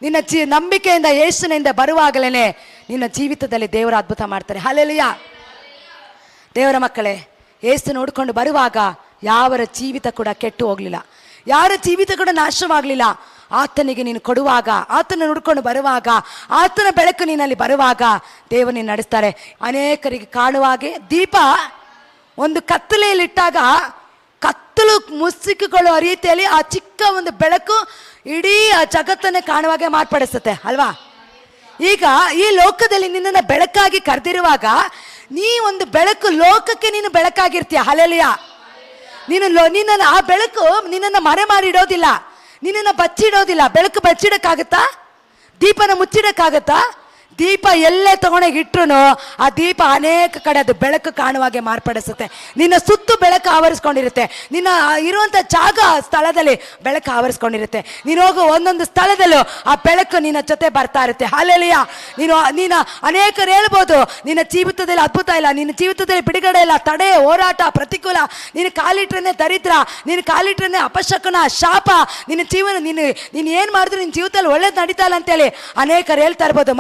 ನಿನ್ನ ನಂಬಿಕೆಯಿಂದ ಯೇಸುವಿನಿಂದ ಬರುವಾಗಲೇ ನಿನ್ನ ಜೀವಿತದಲ್ಲಿ ದೇವರ ಅದ್ಭುತ ಮಾಡ್ತಾರೆ. ಹಲ್ಲೆಲೂಯಾ. ದೇವರ ಮಕ್ಕಳೇ, ಯೇಸು ನೋಡ್ಕೊಂಡು ಬರುವಾಗ ಯಾವರ ಜೀವಿತ ಕೂಡ ಕೆಟ್ಟು ಹೋಗಲಿಲ್ಲ, ಯಾರ ಜೀವಿತ ಕೂಡ ನಾಶವಾಗಲಿಲ್ಲ. ಆತನಿಗೆ ನೀನು ಕೊಡುವಾಗ, ಆತನ ನೋಡ್ಕೊಂಡು ಬರುವಾಗ, ಆತನ ಬೆಳಕು ನೀನಲ್ಲಿ ಬರುವಾಗ ದೇವರು ನೀನು ನಡೆಸ್ತಾರೆ. ಅನೇಕರಿಗೆ ಕಾಣುವಾಗೆ ದೀಪ ಒಂದು ಕತ್ತಲೆಯಲ್ಲಿಟ್ಟಾಗ ಕತ್ತಲು ಮುಸುಕುಕೊಳ್ಳುವ ರೀತಿಯಲ್ಲಿ ಆ ಚಿಕ್ಕ ಒಂದು ಬೆಳಕು ಇಡೀ ಆ ಜಗತ್ತನ್ನೇ ಕಾಣುವಾಗೆ ಮಾರ್ಪಡಿಸುತ್ತೆ ಅಲ್ವಾ. ಈಗ ಈ ಲೋಕದಲ್ಲಿ ನಿನ್ನನ್ನು ಬೆಳಕಾಗಿ ಕರೆದಿರುವಾಗ ನೀ ಒಂದು ಬೆಳಕು, ಲೋಕಕ್ಕೆ ನೀನು ಬೆಳಕಾಗಿರ್ತೀಯ. ಹಲ್ಲೆಲೂಯಾ. ನಿನ್ನನ್ನು ಆ ಬೆಳಕು ನಿನ್ನನ್ನು ಮರೆ ಮಾಡಿಡೋದಿಲ್ಲ, ನಿನ್ನನ್ನು ಬಚ್ಚಿಡೋದಿಲ್ಲ. ಬೆಳಕು ಬಚ್ಚಿಡಕ್ಕಾಗತ್ತಾ? ದೀಪನ ಮುಚ್ಚಿಡಕ್ಕಾಗತ್ತಾ? ದೀಪ ಎಲ್ಲೇ ತಗೊಂಡೋಗಿಟ್ರು ಆ ದೀಪ ಅನೇಕ ಕಡೆ ಅದು ಬೆಳಕು ಕಾಣುವಾಗೆ ಮಾರ್ಪಡಿಸುತ್ತೆ. ನಿನ್ನ ಸುತ್ತು ಬೆಳಕು ಆವರಿಸ್ಕೊಂಡಿರುತ್ತೆ, ನಿನ್ನ ಇರುವಂಥ ಜಾಗ ಸ್ಥಳದಲ್ಲಿ ಬೆಳಕು ಆವರಿಸ್ಕೊಂಡಿರುತ್ತೆ. ನೀನು ಹೋಗೋ ಒಂದೊಂದು ಸ್ಥಳದಲ್ಲೂ ಆ ಬೆಳಕು ನಿನ್ನ ಜೊತೆ ಬರ್ತಾ ಇರುತ್ತೆ. ಹಲ್ಲೆಲೂಯಾ. ನೀನು ಅನೇಕರು ಹೇಳ್ಬೋದು ನಿನ್ನ ಜೀವಿತದಲ್ಲಿ ಅದ್ಭುತ ಇಲ್ಲ, ನಿನ್ನ ಜೀವಿತದಲ್ಲಿ ಬಿಡುಗಡೆ ಇಲ್ಲ, ತಡೆ, ಹೋರಾಟ, ಪ್ರತಿಕೂಲ, ನೀನು ಕಾಲಿಟ್ರೇ ದರಿದ್ರ, ನೀನು ಕಾಲಿಟ್ರೇ ಅಪಶಕನ, ಶಾಪ, ನಿನ್ನ ಜೀವನ ನೀನು ಏನು ಮಾಡಿದ್ರು ನಿನ್ನ ಜೀವಿತದಲ್ಲಿ ಒಳ್ಳೇದು ನಡೀತಾ ಇಲ್ಲ ಅಂತೇಳಿ ಅನೇಕರು ಹೇಳ್ತಾ ಇರ್ಬೋದು.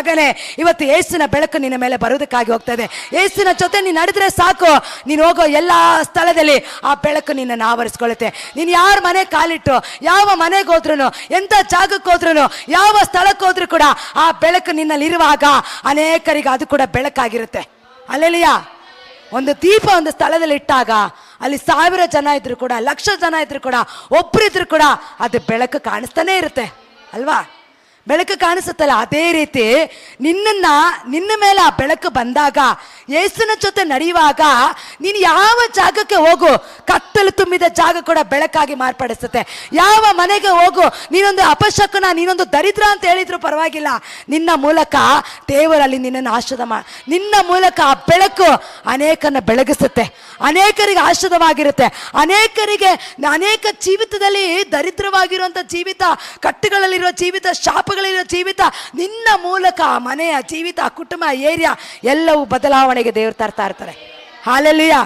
ಮಗನೇ, ಇವತ್ತು ಯೇಸುವಿನ ಬೆಳಕು ನಿನ್ನ ಮೇಲೆ ಬರುವುದಕ್ಕಾಗಿ ಹೋಗ್ತದೆ. ಯೇಸುವಿನ ಜೊತೆ ನೀನು ನಡೆದ್ರೆ ಸಾಕು, ನೀನು ಹೋಗೋ ಎಲ್ಲ ಸ್ಥಳದಲ್ಲಿ ಆ ಬೆಳಕು ನಿನ್ನನ್ನು ಆವರಿಸ್ಕೊಳ್ಳುತ್ತೆ. ನೀನು ಯಾರ ಮನೆ ಕಾಲಿಟ್ಟು, ಯಾವ ಮನೆಗೆ ಹೋದ್ರು, ಎಂಥ ಜಾಗಕ್ಕೆ ಹೋದ್ರು, ಯಾವ ಸ್ಥಳಕ್ಕೆ ಹೋದ್ರು ಕೂಡ ಆ ಬೆಳಕು ನಿನ್ನಲ್ಲಿರುವಾಗ ಅನೇಕರಿಗೆ ಅದು ಕೂಡ ಬೆಳಕಾಗಿರುತ್ತೆ. ಹಲ್ಲೆಲೂಯಾ. ಒಂದು ದೀಪ ಒಂದು ಸ್ಥಳದಲ್ಲಿ ಇಟ್ಟಾಗ ಅಲ್ಲಿ 1000 ಜನ ಇದ್ರು ಕೂಡ, 1,00,000 ಜನ ಇದ್ರು ಕೂಡ, ಒಬ್ಬರಿದ್ರು ಕೂಡ ಅದು ಬೆಳಕು ಕಾಣಿಸ್ತಾನೆ ಇರುತ್ತೆ ಅಲ್ವಾ. ಬೆಳಕು ಕಾಣಿಸುತ್ತಲ್ಲ, ಅದೇ ರೀತಿ ನಿನ್ನ ಮೇಲೆ ಆ ಬೆಳಕು ಬಂದಾಗ, ಯೇಸುವಿನ ಜೊತೆ ನಡೆಯುವಾಗ ನೀನು ಯಾವ ಜಾಗಕ್ಕೆ ಹೋಗು, ಕತ್ತಲು ತುಂಬಿದ ಜಾಗ ಕೂಡ ಬೆಳಕಾಗಿ ಮಾರ್ಪಡಿಸುತ್ತೆ. ಯಾವ ಮನೆಗೆ ಹೋಗು, ನೀನೊಂದು ಅಪಶಕನ, ನೀನೊಂದು ದರಿದ್ರ ಅಂತ ಹೇಳಿದ್ರು ಪರವಾಗಿಲ್ಲ, ನಿನ್ನ ಮೂಲಕ ದೇವರಲ್ಲಿ ನಿನ್ನನ್ನು ಆಶೀರ್ವಾದ ನಿನ್ನ ಮೂಲಕ ಆ ಬೆಳಕು ಅನೇಕರನ್ನ ಬೆಳಗಿಸುತ್ತೆ, ಅನೇಕರಿಗೆ ಆಶೀರ್ವಾದವಾಗಿರುತ್ತೆ. ಅನೇಕ ಜೀವಿತದಲ್ಲಿ ದರಿದ್ರವಾಗಿರುವಂಥ ಜೀವಿತ, ಕಟ್ಟುಗಳಲ್ಲಿರುವ ಜೀವಿತ, ಶಾಪಗಳಿರೋ ಜೀವಿತ, ನಿನ್ನ ಮೂಲಕ ಮನೆಯ ಜೀವಿತ, ಕುಟುಂಬ, ಏರಿಯಾ ಎಲ್ಲವೂ ಬದಲಾವಣೆಗೆ ದೇವರು ತರ್ತಾ ಇರ್ತಾರೆ. ಹಲ್ಲೆಲೂಯಾ.